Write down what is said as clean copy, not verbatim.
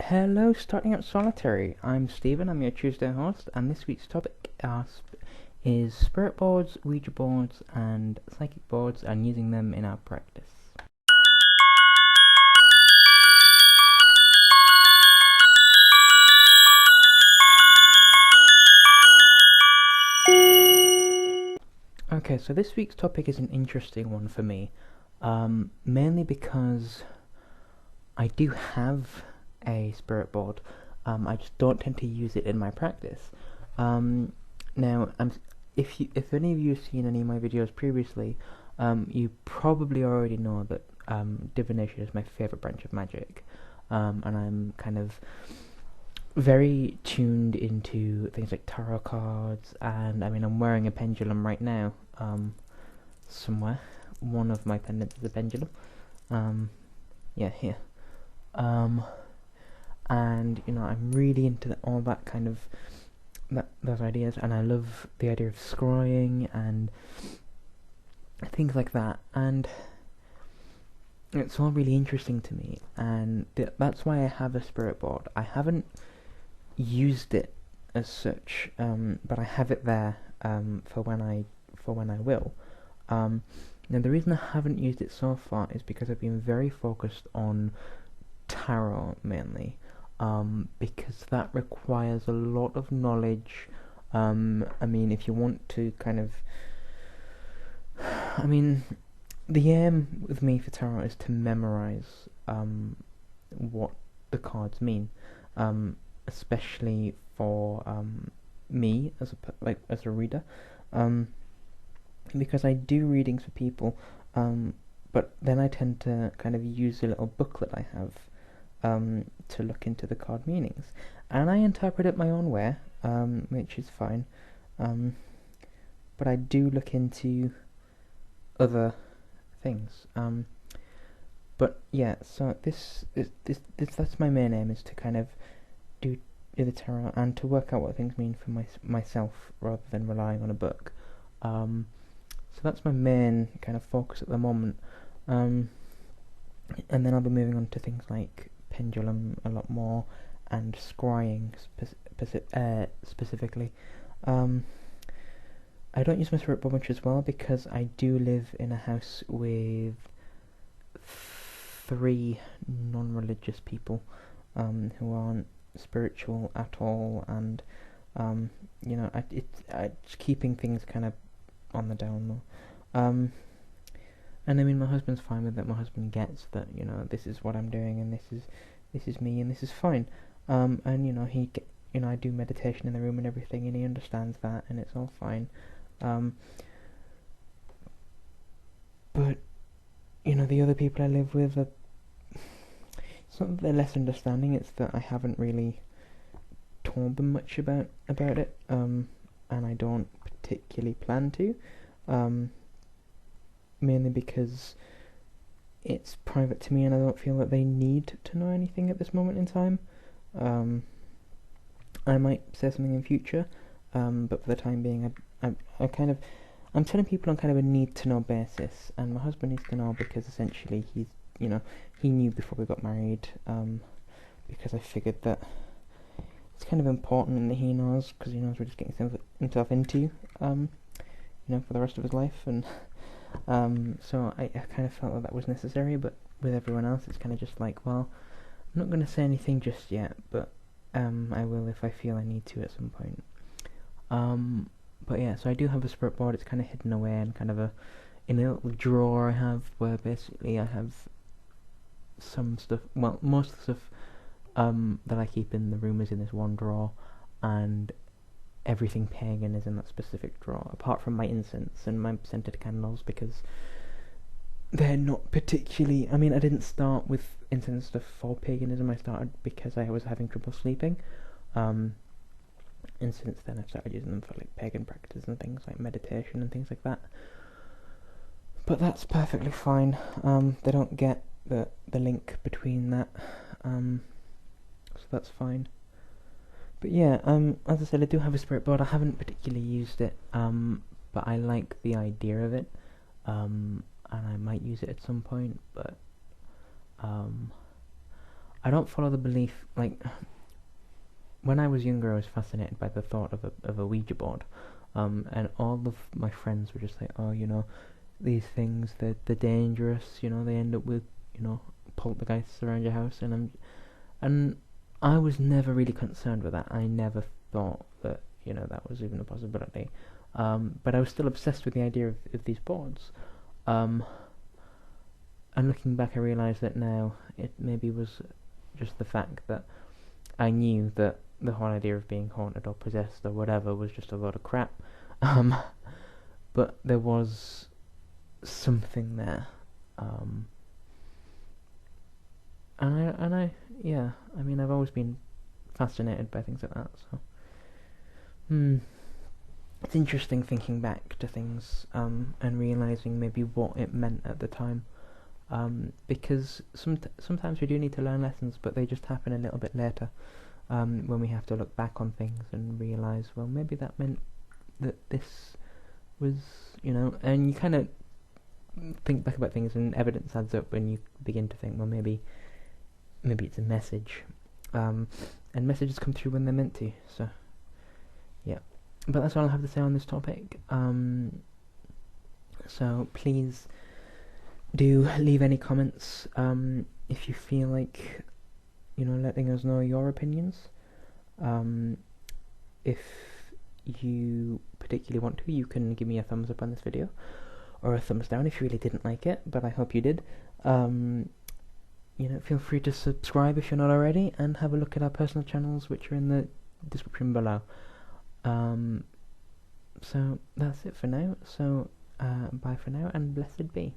Hello, starting out solitary. I'm Stephen, I'm your Tuesday host, and this week's topic is spirit boards, Ouija boards, and psychic boards, and using them in our practice. Okay, so this week's topic is an interesting one for me, mainly because I do have a spirit board. I just don't tend to use it in my practice. Now, if any of you have seen any of my videos previously, you probably already know that divination is my favourite branch of magic, and I'm kind of very tuned into things like tarot cards, and I mean I'm wearing a pendulum right now, somewhere. One of my pendants is a pendulum. Yeah, here. And I'm really into all that kind of those ideas, and I love the idea of scrying and things like that, and it's all really interesting to me, and that's why I have a spirit board. I haven't used it as such, but I have it there for when I will. Now the reason I haven't used it so far is because I've been very focused on tarot mainly, because that requires a lot of knowledge. I mean, if you want to kind of, the aim with me for tarot is to memorize what the cards mean, especially for me as a reader, because I do readings for people, but then I tend to kind of use a little booklet I have to look into the card meanings, and I interpret it my own way, which is fine, but I do look into other things, but yeah, so this that's my main aim, is to kind of do the tarot and to work out what things mean for myself rather than relying on a book. So that's my main kind of focus at the moment, and then I'll be moving on to things like pendulum a lot more, and scrying specifically. I don't use my spirit board much as well, because I do live in a house with 3 non-religious people who aren't spiritual at all, and it's keeping things kind of on the down low. And I mean, my husband's fine with it. My husband gets that, this is what I'm doing, and this is me, and this is fine. And I do meditation in the room and everything, and he understands that, and it's all fine. But the other people I live with it's not that they're less understanding. It's that I haven't really told them much about it, and I don't particularly plan to. Mainly because it's private to me, and I don't feel that they need to know anything at this moment in time. I might say something in future, but for the time being, I'm telling people on kind of a need-to-know basis, and my husband needs to know because essentially he knew before we got married, because I figured that it's kind of important that he knows, because he knows we're just getting himself into, for the rest of his life, and so I kind of felt that was necessary. But with everyone else, it's kind of just like, well, I'm not going to say anything just yet, but I will if I feel I need to at some point. But yeah, so I do have a spirit board. It's kind of hidden away in in a little drawer I have, where basically I have some stuff, well, most of the stuff that I keep in the room is in this one drawer, and everything pagan is in that specific drawer, apart from my incense and my scented candles, because they're not particularly, I didn't start with incense stuff for paganism. I started because I was having trouble sleeping, and since then I've started using them for like pagan practices and things like meditation and things like that. But that's perfectly fine. They don't get the link between that, so that's fine. But yeah, as I said, I do have a spirit board. I haven't particularly used it, but I like the idea of it, and I might use it at some point, but I don't follow the belief, like, when I was younger I was fascinated by the thought of a Ouija board, and all of my friends were just like, oh, you know, these things, they're dangerous, you know, they end up with, you know, poltergeists around your house, and I was never really concerned with that. I never thought that, you know, that was even a possibility, but I was still obsessed with the idea of these boards, and looking back I realised that now it maybe was just the fact that I knew that the whole idea of being haunted or possessed or whatever was just a lot of crap, but there was something there, and I yeah, I mean, I've always been fascinated by things like that, so it's interesting thinking back to things, and realising maybe what it meant at the time, because sometimes we do need to learn lessons, but they just happen a little bit later, when we have to look back on things and realise, well, maybe that meant that this was, you know, and you kind of think back about things and evidence adds up when you begin to think, well, maybe it's a message, and messages come through when they're meant to, so yeah. But that's all I have to say on this topic, so please do leave any comments, if you feel like, you know, letting us know your opinions. If you particularly want to, you can give me a thumbs up on this video, or a thumbs down if you really didn't like it, but I hope you did. You know, feel free to subscribe if you're not already, and have a look at our personal channels, which are in the description below. So that's it for now, so bye for now, and blessed be.